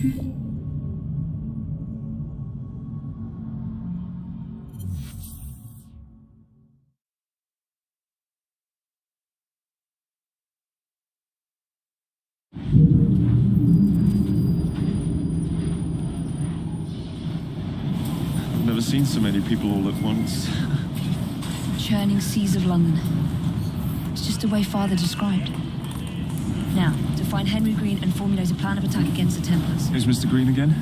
I've never seen so many people all at once. Churning seas of London. It's just the way Father described. Now, to find Henry Green and formulate a plan of attack against the Templars. Who's Mr. Green again?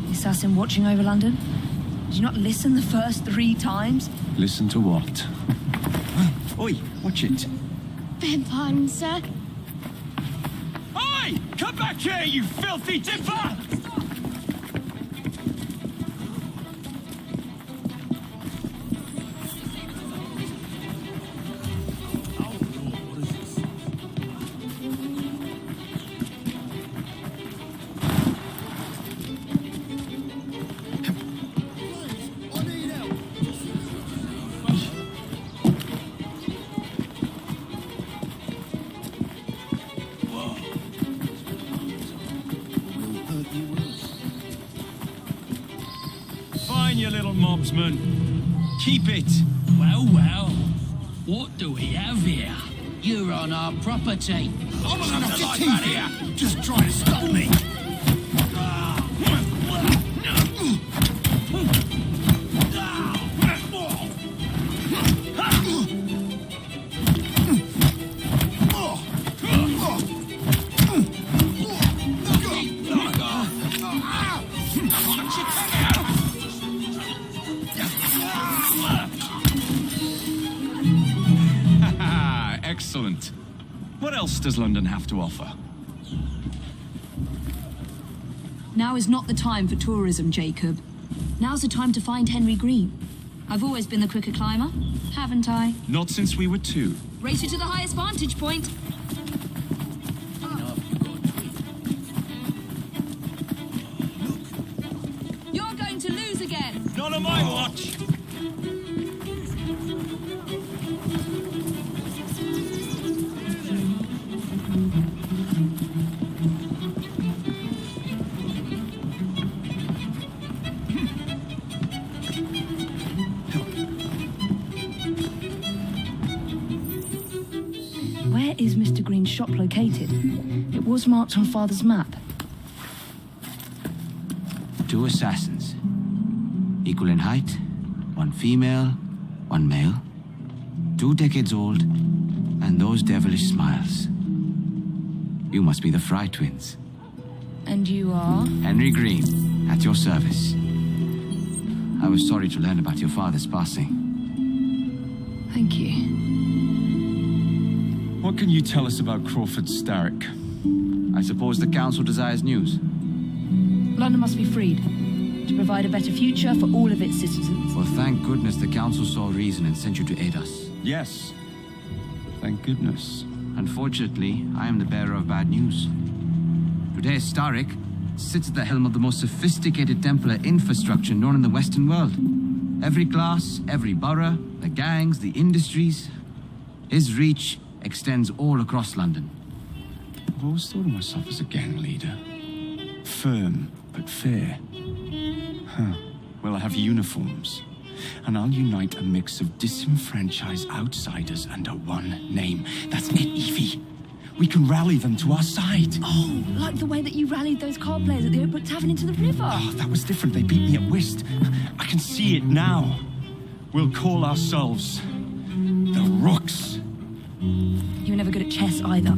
The assassin watching over London? Did you not listen the first 3 times? Listen to what? Oi, watch it. Beg pardon, sir. Oi! Come back here, you filthy dipper! Fine, you little mobsman. Keep it. Well, well. What do we have here? You're on our property. I'm not gonna get in here. Just try to stop me. Excellent. What else does London have to offer? Now is not the time for tourism, Jacob. Now's the time to find Henry Green. I've always been the quicker climber, haven't I? Not since we were 2. Race you to the highest vantage point. You're going to lose again. Not on my watch! Where is Mr. Green's shop located? It was marked on Father's map. 2 assassins. Equal in height, 1 female, 1 male. 2 decades old, and those devilish smiles. You must be the Fry twins. And you are? Henry Green, at your service. I was sorry to learn about your father's passing. Thank you. What can you tell us about Crawford Starrick? I suppose the council desires news. London must be freed to provide a better future for all of its citizens. Well, thank goodness the council saw reason and sent you to aid us. Yes. Thank goodness. Unfortunately, I am the bearer of bad news. Today, Starrick sits at the helm of the most sophisticated Templar infrastructure known in the Western world. Every class, every borough, the gangs, the industries. His reach extends all across London. I've always thought of myself as a gang leader. Firm, but fair. Huh. Well, I have uniforms. And I'll unite a mix of disenfranchised outsiders under one name. That's it, Evie. We can rally them to our side. Oh, like the way that you rallied those card players at the Oakbrook Tavern into the river. Oh, that was different. They beat me at whist. I can see it now. We'll call ourselves the Rooks. You were never good at chess either.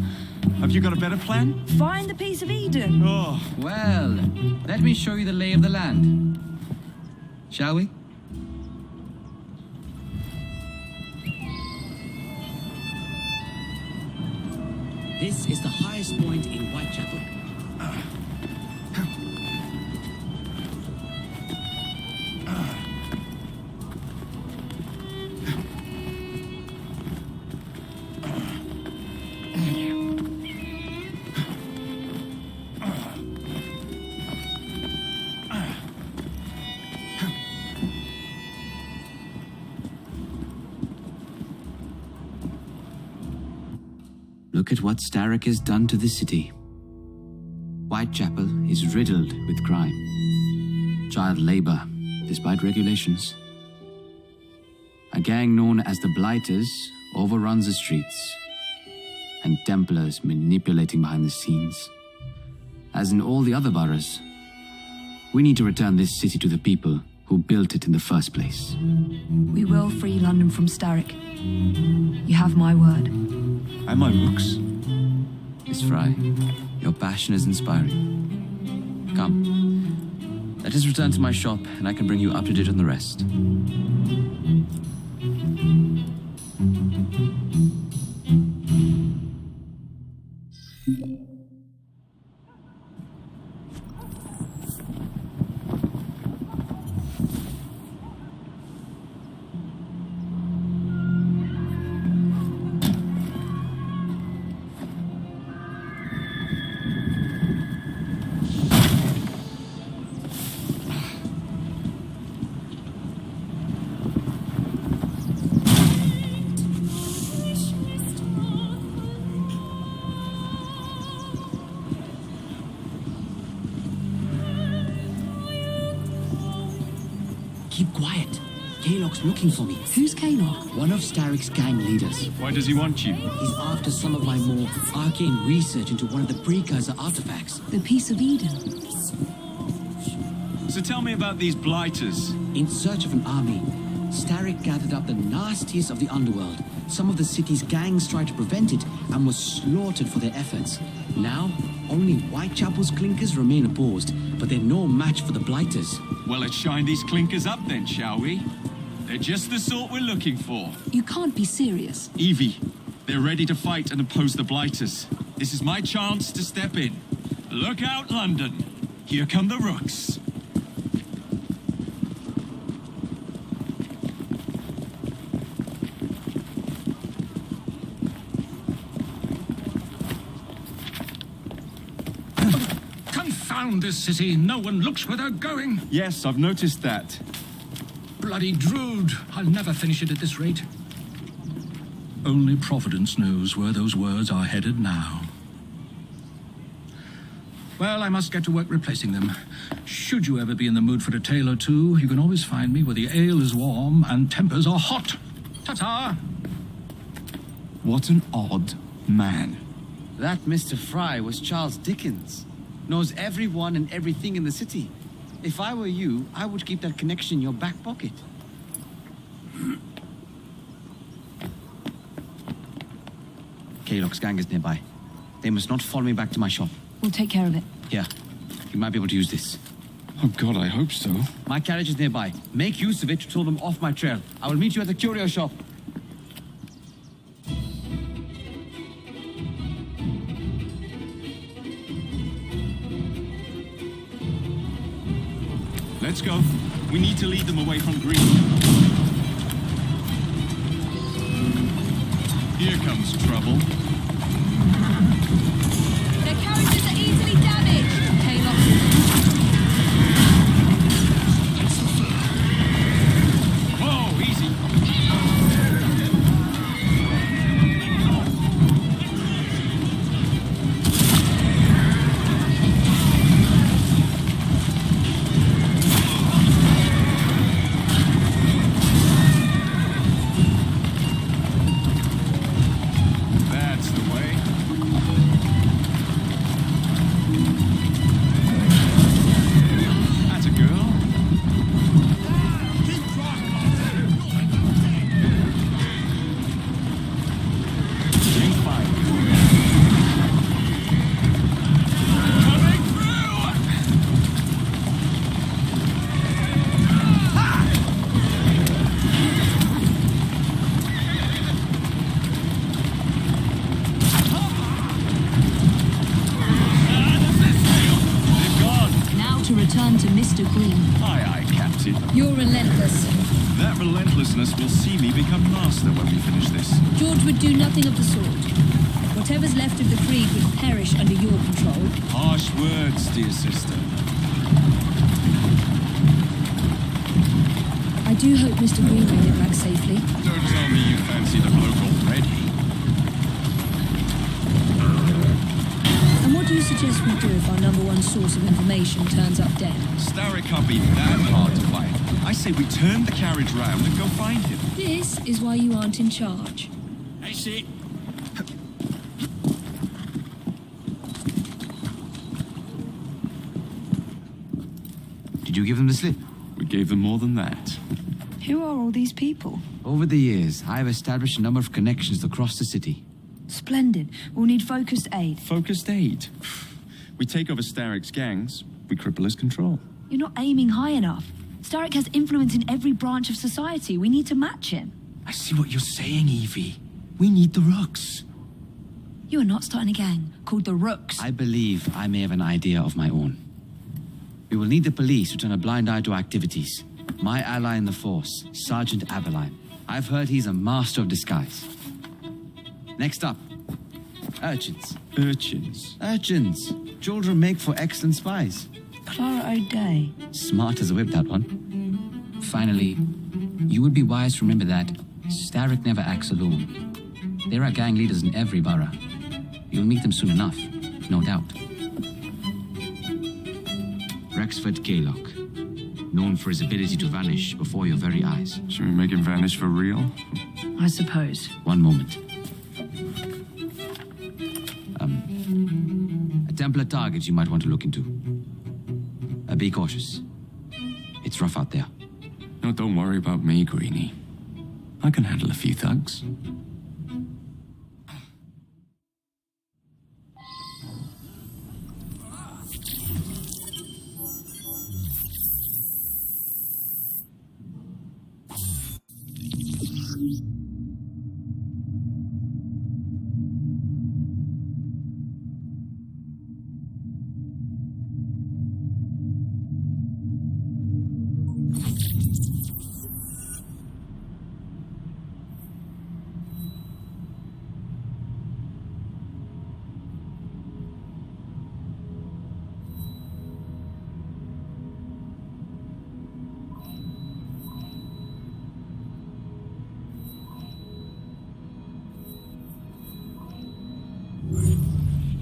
Have you got a better plan? Find the piece of Eden. Oh, Well, let me show you the lay of the land. Shall we? This is the highest point in Whitechapel. Look at what Starrick has done to the city. Whitechapel is riddled with crime. Child labor, despite regulations. A gang known as the Blighters overruns the streets, and Templars manipulating behind the scenes. As in all the other boroughs, we need to return this city to the people who built it in the first place. We will free London from Starrick. You have my word. And my looks. Miss Fry, your passion is inspiring. Come, let us return to my shop, and I can bring you up to date on the rest. Keep quiet. Kaylock's looking for me. Who's Kaylock? One of Starrick's gang leaders. Why does he want you? He's after some of my more arcane research into one of the precursor artifacts. The Piece of Eden. So tell me about these blighters. In search of an army, Starrick gathered up the nastiest of the underworld. Some of the city's gangs tried to prevent it and were slaughtered for their efforts. Now, only Whitechapel's clinkers remain opposed, but they're no match for the Blighters. Well, let's shine these clinkers up then, shall we? They're just the sort we're looking for. You can't be serious. Evie, they're ready to fight and oppose the blighters. This is my chance to step in. Look out, London. Here come the rooks. Confound this city. No one looks where they're going. Yes, I've noticed that. Bloody Drood. I'll never finish it at this rate. Only Providence knows where those words are headed now. Well, I must get to work replacing them. Should you ever be in the mood for a tale or two, you can always find me where the ale is warm and tempers are hot. Ta-ta! What an odd man. That Mr. Fry was Charles Dickens. Knows everyone and everything in the city. If I were you, I would keep that connection in your back pocket. Kaylock's gang is nearby. They must not follow me back to my shop. We'll take care of it. Here, you might be able to use this. Oh God, I hope so. My carriage is nearby. Make use of it to throw them off my trail. I will meet you at the curio shop. Let's go. We need to lead them away from Green. Here comes trouble. Their carriages are easily damaged. Kaylock. Whoa, easy. That's the way. That's a girl. Doing fine. Coming through! They're gone. Now to return to Mr. Green. Aye, aye, Captain. You're relentless. That relentlessness will see me become master when we finish this. George would do nothing of the sort. Whatever's left of the Creed would perish under your control. Harsh words, dear sister. I do hope Mr. Green made it back safely. Don't tell me you fancy the bloke already. And what do you you suggest we do if our number one source of information turns up dead? Starrick can't be that hard to find. I say we turn the carriage round and go find him. This is why you aren't in charge. That's it. Did you give them the slip? We gave them more than that. Who are all these people? Over the years, I have established a number of connections across the city. Splendid. We'll need focused aid. Focused aid. We take over Starrick's gangs, we cripple his control. You're not aiming high enough. Starrick has influence in every branch of society. We need to match him. I see what you're saying, Evie. We need the Rooks. You are not starting a gang called the Rooks. I believe I may have an idea of my own. We will need the police to turn a blind eye to activities. My ally in the force, Sergeant Abeline. I've heard he's a master of disguise. Next up, urchins. Urchins. Urchins. Children make for excellent spies. Clara O'Day. Smart as a whip, that one. Finally, you would be wise to remember that Starrick never acts alone. There are gang leaders in every borough. You'll meet them soon enough, no doubt. Rexford Gaylock, known for his ability to vanish before your very eyes. Should we make him vanish for real? I suppose. One moment. A Templar target you might want to look into. Be cautious. It's rough out there. No, don't worry about me, Greenie. I can handle a few thugs.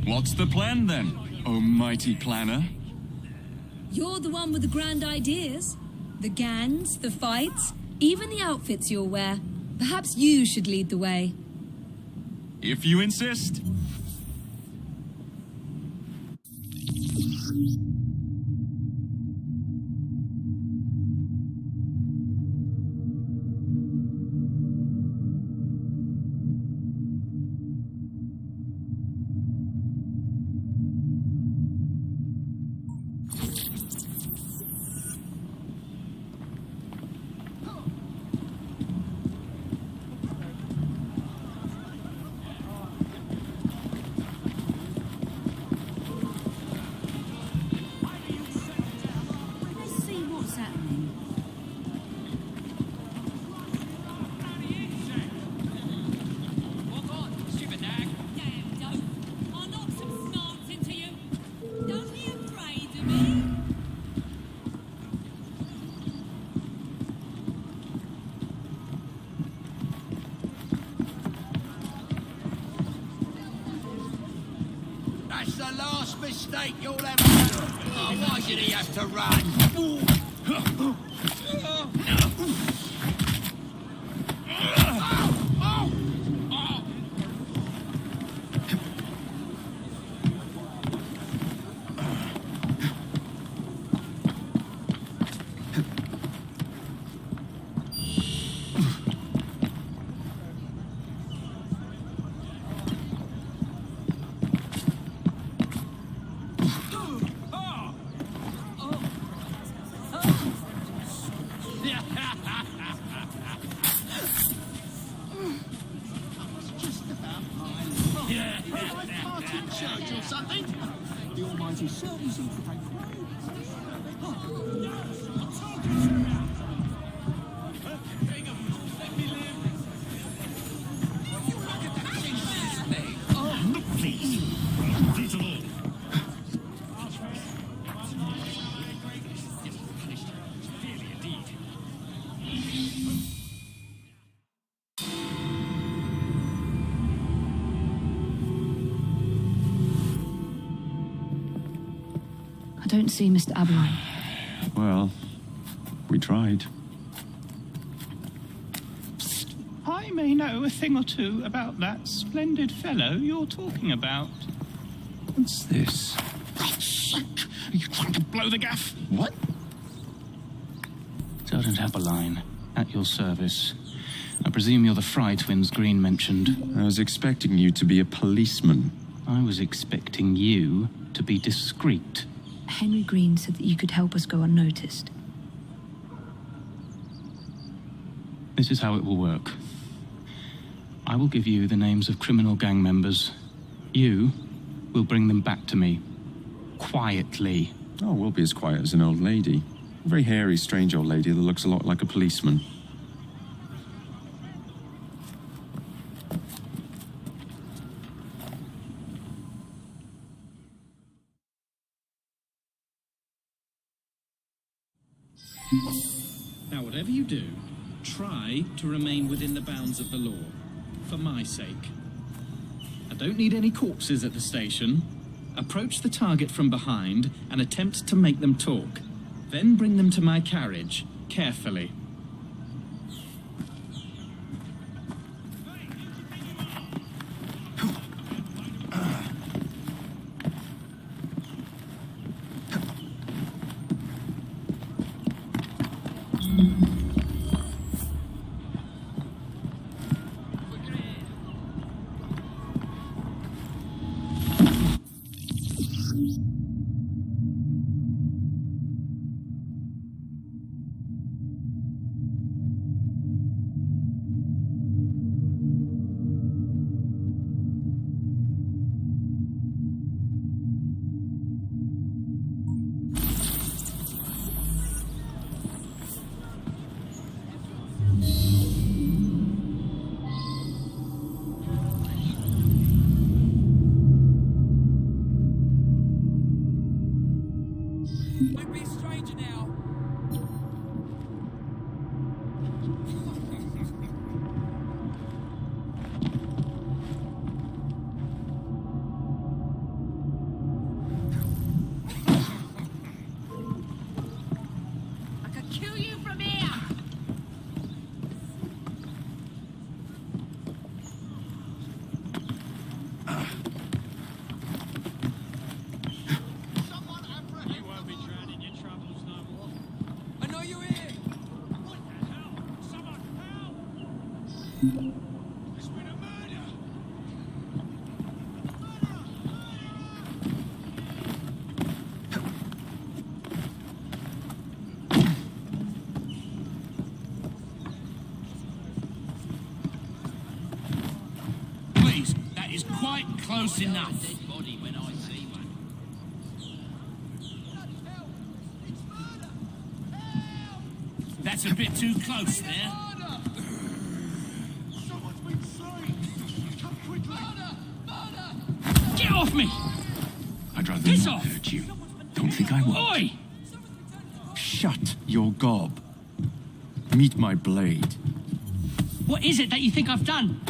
What's the plan then, oh mighty planner? You're the one with the grand ideas. The gangs, the fights, even the outfits you'll wear. Perhaps you should lead the way. If you insist. That's the last mistake you'll ever make. Oh, why did he have to run? don't see Mr. Aberline. Well, we tried. I may know a thing or two about that splendid fellow you're talking about. What's this? Are you trying to blow the gaff? What? Sergeant Aberline, at your service. I presume you're the Fry twins Green mentioned. I was expecting you to be a policeman. I was expecting you to be discreet. Henry Green said that you could help us go unnoticed. This is how it will work. I will give you the names of criminal gang members. You will bring them back to me. Quietly. Oh, we'll be as quiet as an old lady. A very hairy, strange old lady that looks a lot like a policeman. Now, whatever you do, try to remain within the bounds of the law, for my sake. I don't need any corpses at the station. Approach the target from behind and attempt to make them talk. Then bring them to my carriage, carefully. Don't be a stranger now. I could kill you from here. I know you're here. What the hell? Someone help! There's been a murder. Please, that is quite close enough. That's a bit too close there. Someone's been slain. Come quickly. Get off me! I'd rather Piss not off! hurt you. Don't think I won't. Oi! Shut your gob. Meet my blade. What is it that you think I've done?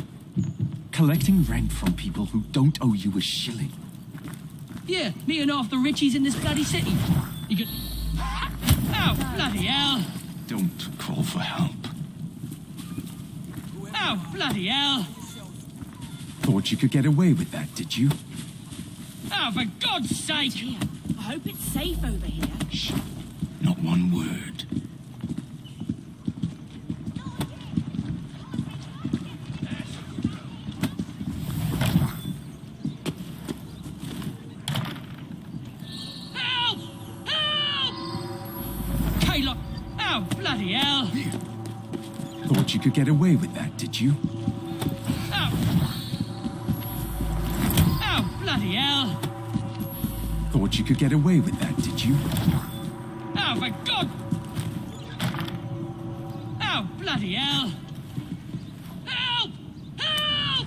Collecting rent from people who don't owe you a shilling. Yeah, me and half the richies in this bloody city. You could... Oh, bloody hell! Don't call for help. Oh, bloody hell! Thought you could get away with that, did you? Oh, for God's sake! I hope it's safe over here. Shh. Not one word. Help! Help! Kayla! Oh, bloody hell! Thought you could get away with that, did you? Oh! Oh, bloody hell! Thought you could get away with that, did you? Oh, for God! Oh, bloody hell! Help! Help!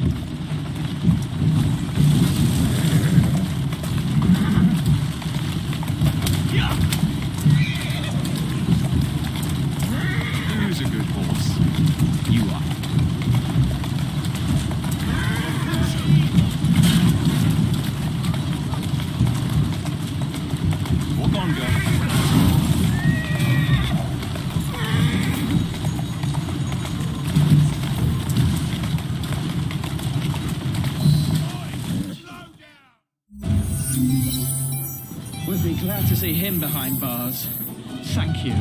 Yeah! Who's a good horse? You are. Walk on, would be glad to see him behind bars. Thank you.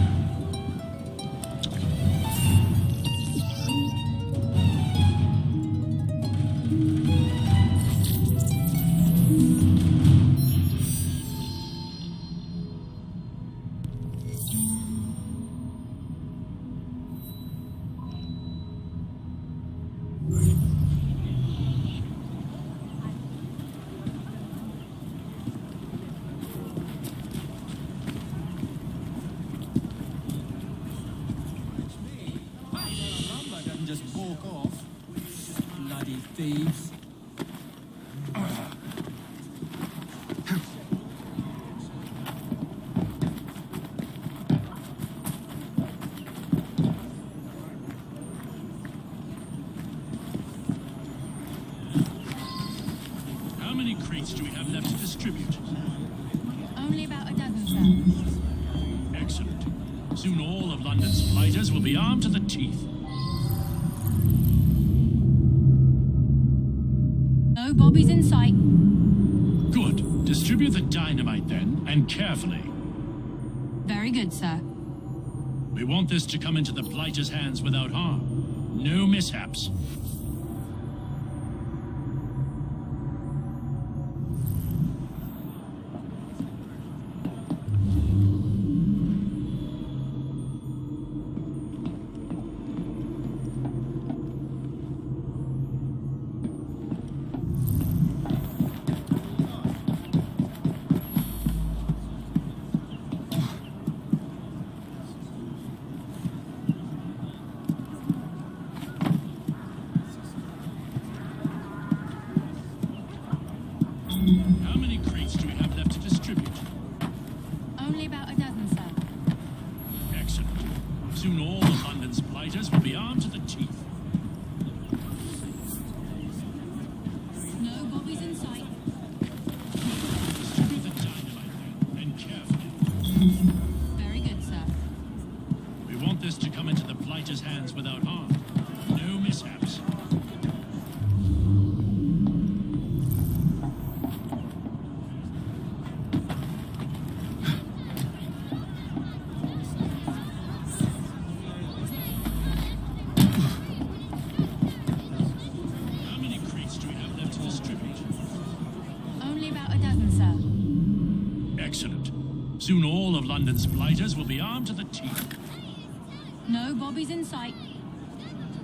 Just walk off. Bloody thieves. How many crates do we have left to distribute? Only about a dozen, sir. Excellent. Soon all of London's fighters will be armed to the teeth. No bobbies in sight. Good. Distribute the dynamite then, and carefully. Very good, sir. We want this to come into the Blighter's hands without harm. No mishaps. How many crates do we have left to distribute? Only about a dozen, sir. Excellent. Soon all of London's blighters will be armed to the teeth. No bobbies in sight. Distribute the dynamite then, and carefully. Very good, sir. We want this to come into the Blighter's hands without harm. No mishaps. How many crates do we have left to distribute? Only about a dozen, sir. Excellent. Soon all of London's blighters will be armed to the teeth. No bobbies in sight.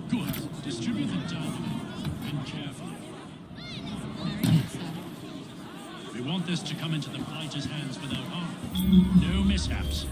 Good. Distribute the dynamite, and carefully. Very good, sir. We want this to come into the Blighter's hands without harm. No mishaps.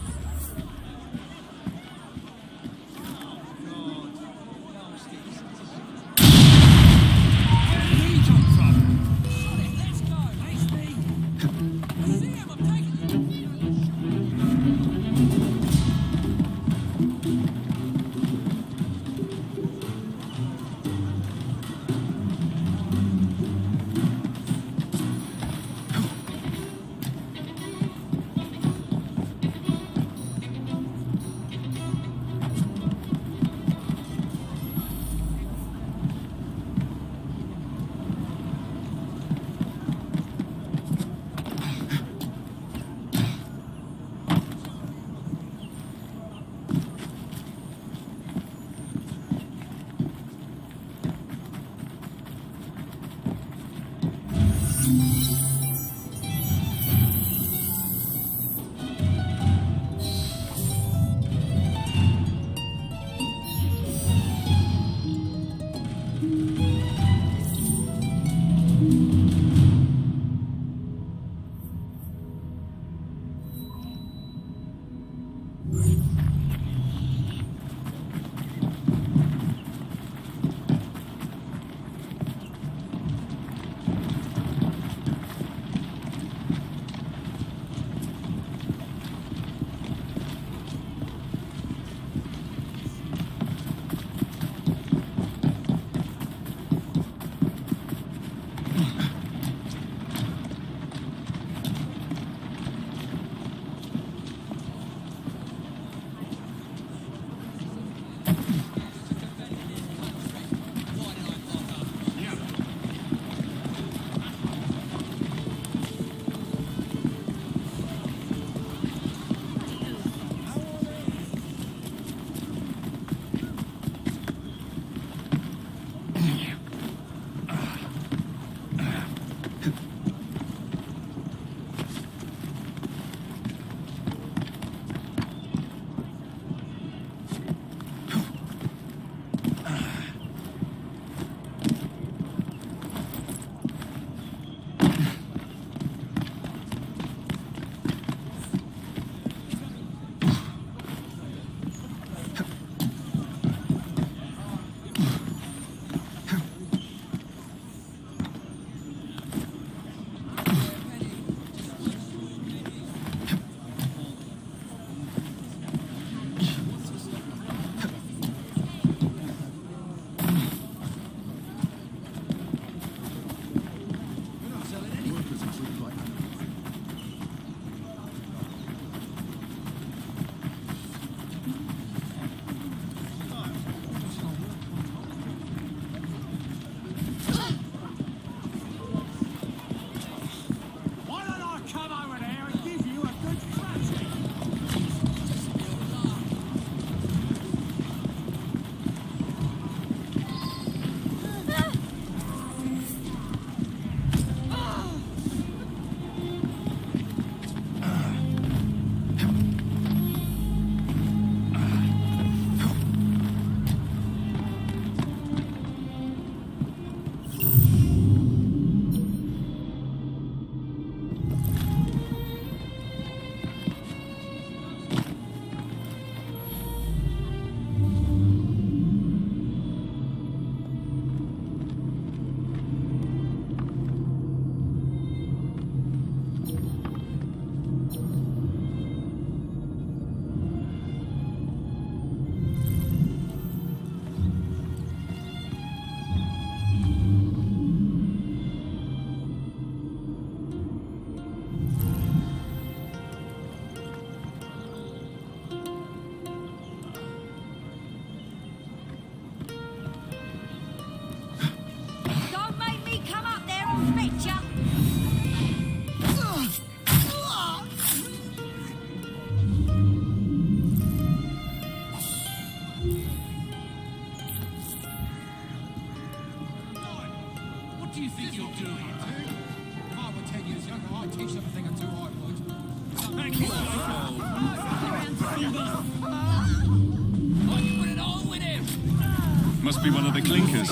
Must be one of the clinkers.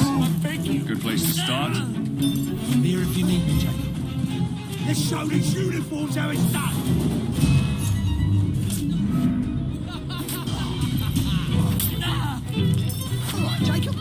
Good place to start. I'm here if you need me, Jacob. Let's show these uniforms how it's done. All right, Jacob.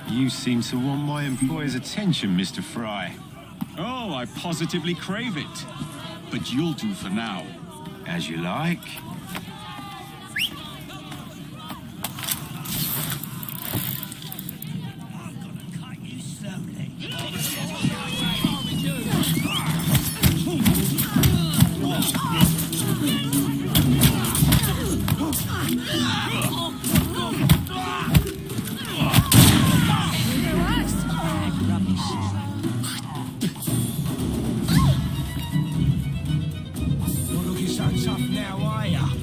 You seem to want my employer's attention, Mr. Fry. Oh, I positively crave it. But you'll do for now. As you like. Not looking so tough now, are ya?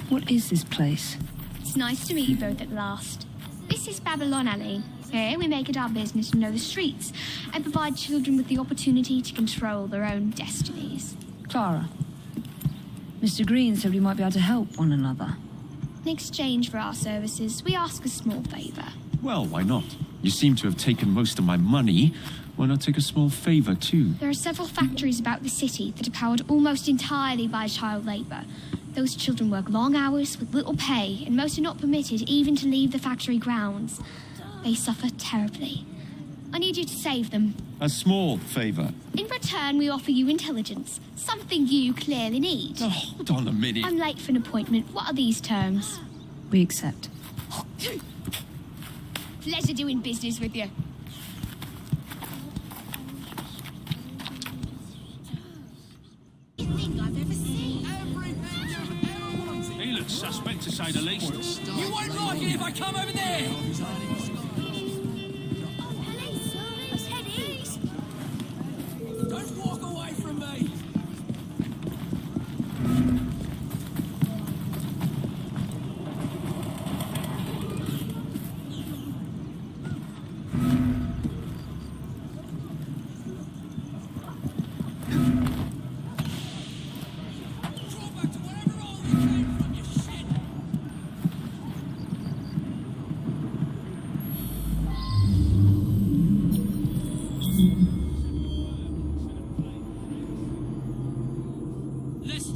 What is this place? It's nice to meet you both at last. This is Babylon Alley. Here we make it our business to know the streets and provide children with the opportunity to control their own destinies. Clara. Mr. Green said we might be able to help one another. In exchange for our services, we ask a small favor. Well, why not? You seem to have taken most of my money. Why not take a small favor, too? There are several factories about the city that are powered almost entirely by child labor. Those children work long hours with little pay, and most are not permitted even to leave the factory grounds. They suffer terribly. I need you to save them. A small favor. In return, we offer you intelligence, something you clearly need. Oh, hold on a minute. I'm late for an appointment. What are these terms? We accept. Pleasure doing business with you. He looks suspect to say the least. You won't like it if I come over there! Don't walk away from me!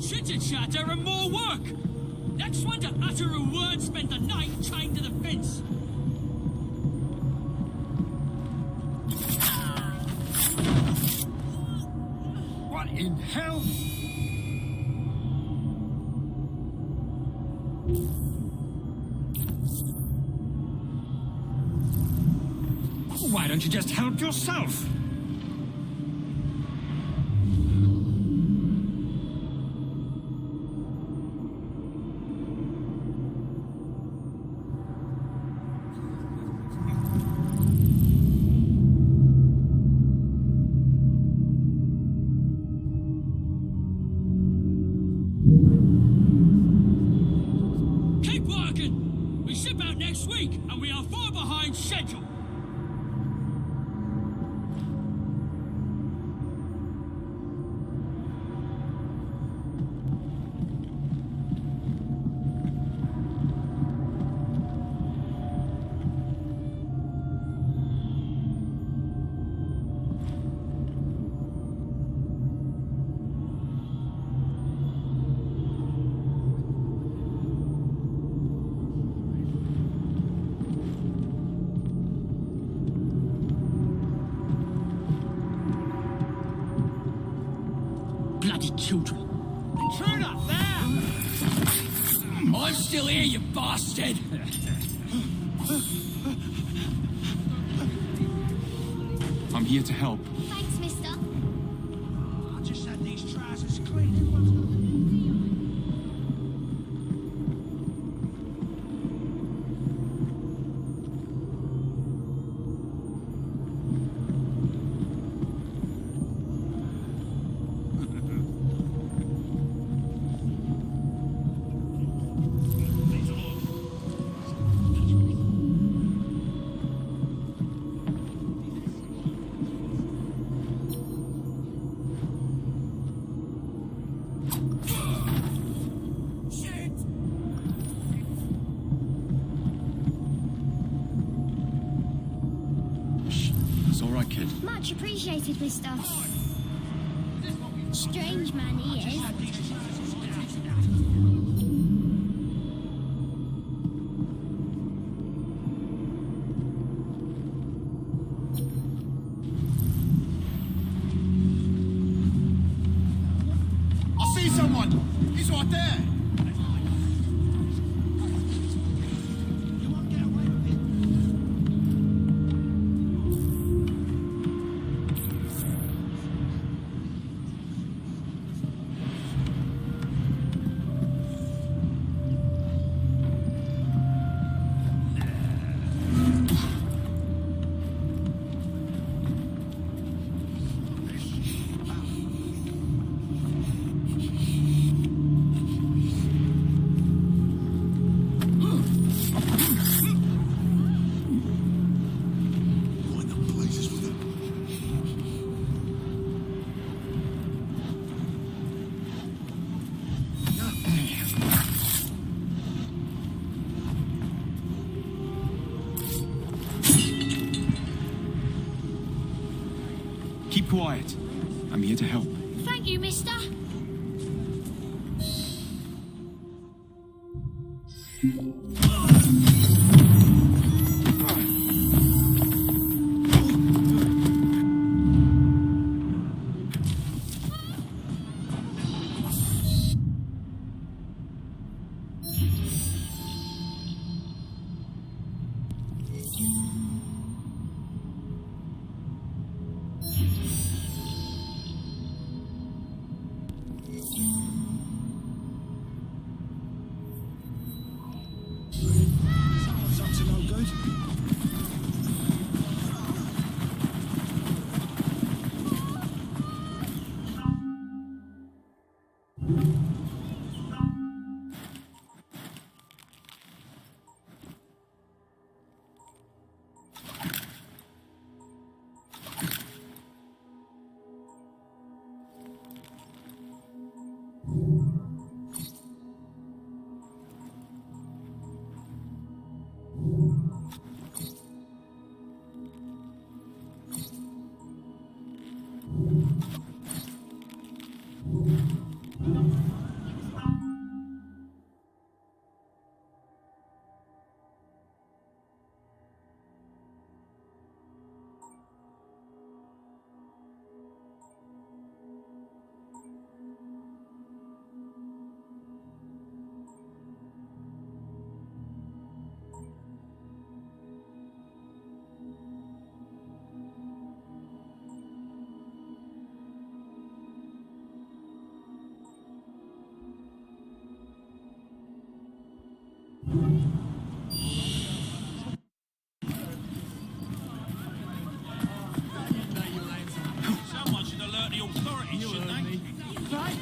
Chitter-chatter and more work! Next one to utter a word spent the night chained to the fence! What in hell? Why don't you just help yourself? Keep working! We ship out next week, and we are far behind schedule! Bloody children. Intruder, there! I'm still here, you bastard! I'm here to help. Thanks, mister. I just had these trousers clean. It's all right, kid. Much appreciated, mister. Strange man he is. I see someone! He's right there! quiet. I'm here to help. Thank you, mister. Someone should alert the authorities, shouldn't they? Right.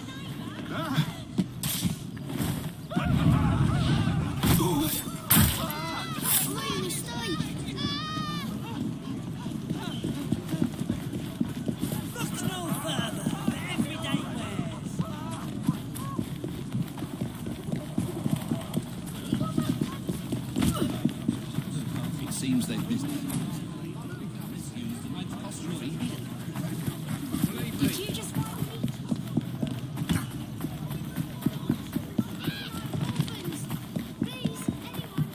Look no further. Everyday wares. It seems they've missed it. Did you just find me? Please, anyone?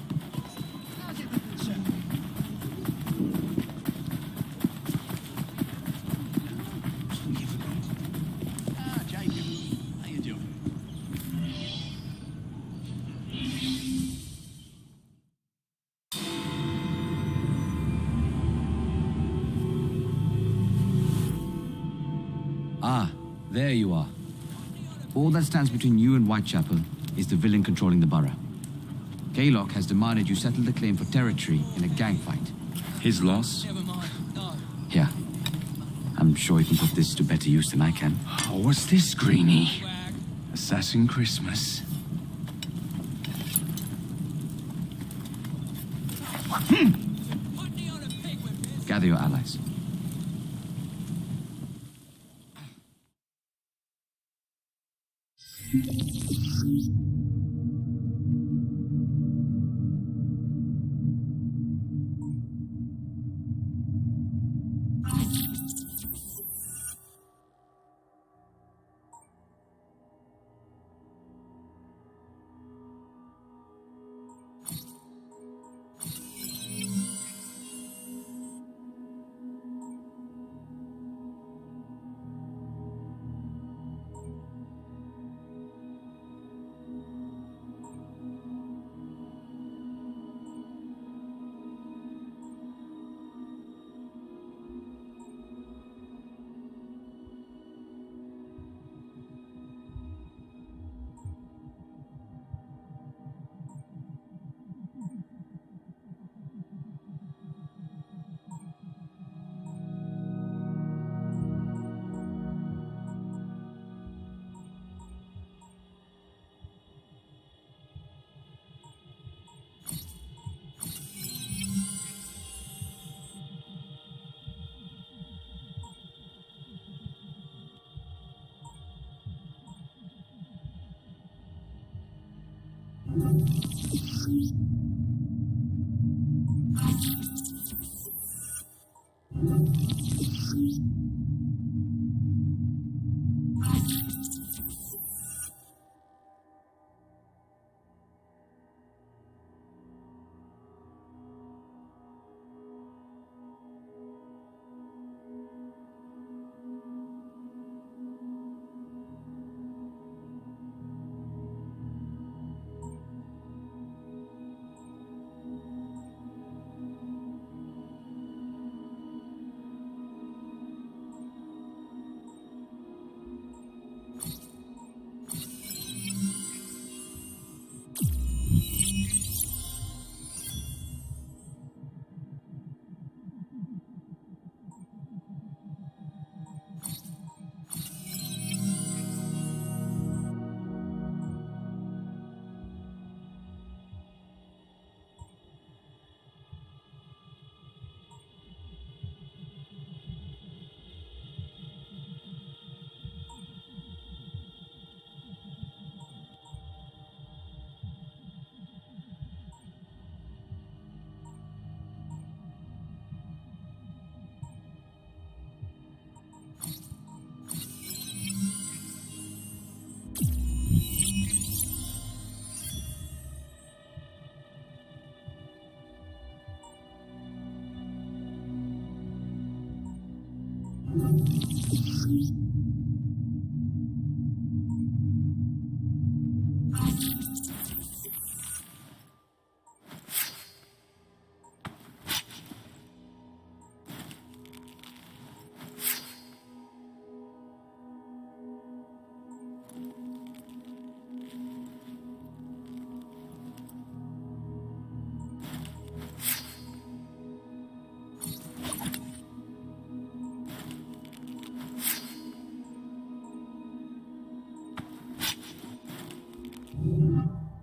Jacob, how you doing? Ah, there you are. All that stands between you and Whitechapel is the villain controlling the borough. Gaylock has demanded you settle the claim for territory in a gang fight. His loss? Yeah. I'm sure he can put this to better use than I can. Oh, what's this, Greenie? Assassin Christmas. Gather your allies.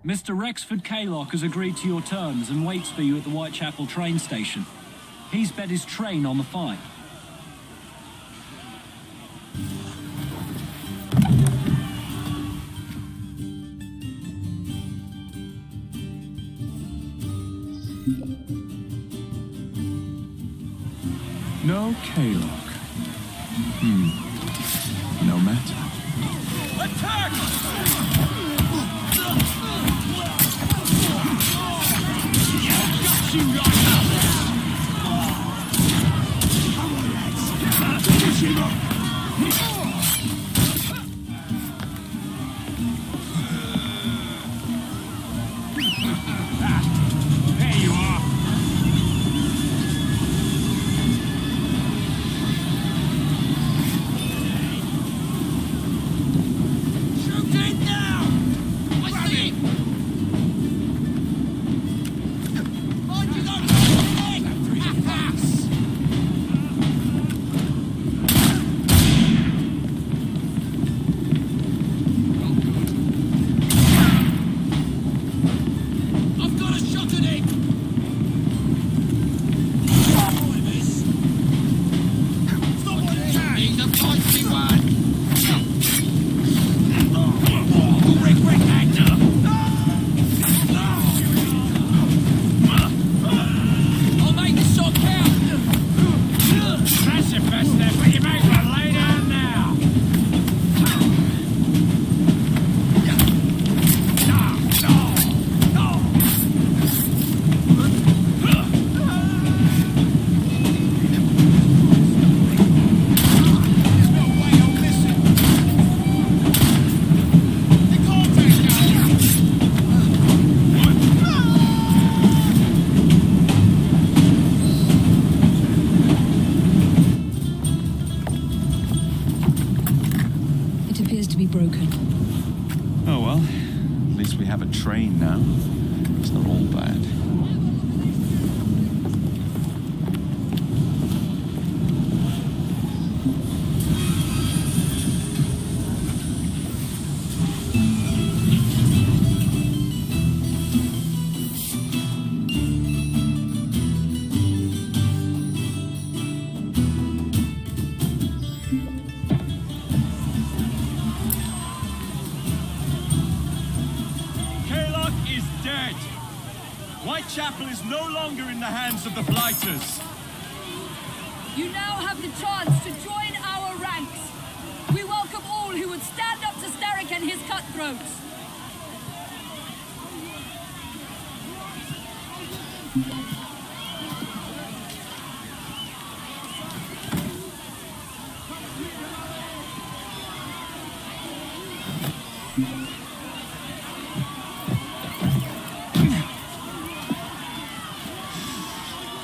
Mr. Rexford Kaylock has agreed to your terms and waits for you at the Whitechapel train station. He's bet his train on the fight. No Kaylock. No matter. There you are. Shoot it now! I see him! Mind you, don't I've got a shot at him! He's a feisty one! Rick actor! I'll make this shot count! Pacifist there, but you may as well lay down now! It appears to be broken. Oh well, at least we have a train now. It's not all bad. Kaylock is dead. Whitechapel is no longer in the hands of the Blighters. You now have the chance to join our ranks. We welcome all who would stand up to Starrick and his cutthroats.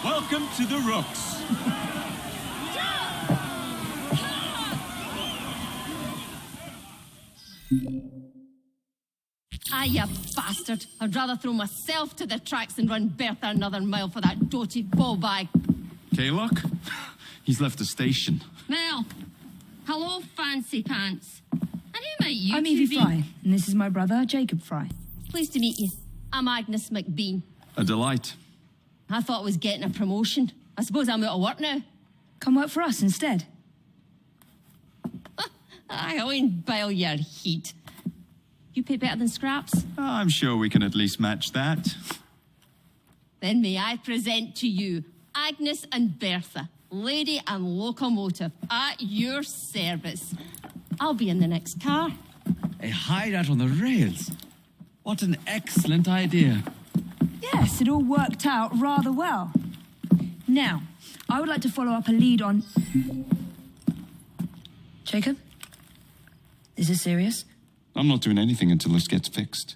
Welcome to the Rooks. Ah, you bastard. I'd rather throw myself to the tracks than run Bertha another mile for that doty ball-bag. Kaylock? He's left the station. Mel. Hello, fancy pants. And who might you I'm two Evie be? Fry, and this is my brother, Jacob Fry. Pleased to meet you. I'm Agnes McBean. A delight. I thought I was getting a promotion. I suppose I'm out of work now. Come work for us instead. I won't bile your heat. You pay better than scraps? I'm sure we can at least match that. Then may I present to you Agnes and Bertha, lady and locomotive, at your service. I'll be in the next car. A hideout on the rails. What an excellent idea. Yes, it all worked out rather well. Now, I would like to follow up a lead on Jacob? Is this serious? I'm not doing anything until this gets fixed.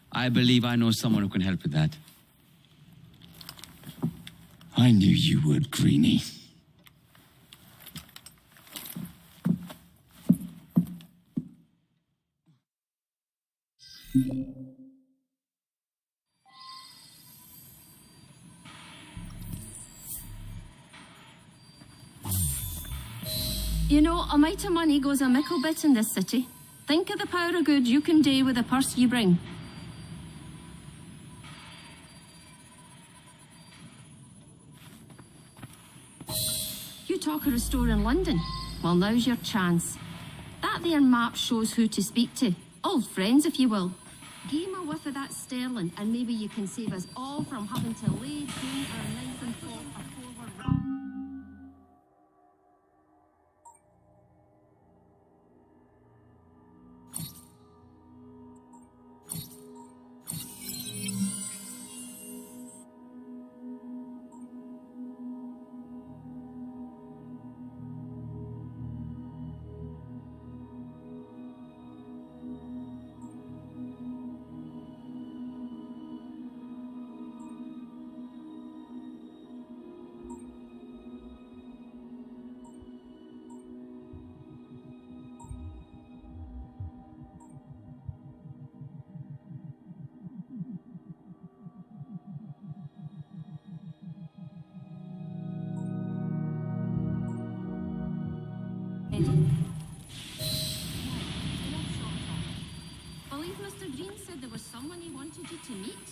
I believe I know someone who can help with that. I knew you would, Greenie. You know, a mite of money goes a mickle bit in this city. Think of the power of good you can do with the purse you bring. You talk of a store in London. Well, now's your chance. That there map shows who to speak to. Old friends, if you will. Give 'em a whiff of that sterling, and maybe you can save us all from having to lay down our knife and fork a forward run. Believe Mr. Green said there was someone he wanted you to meet.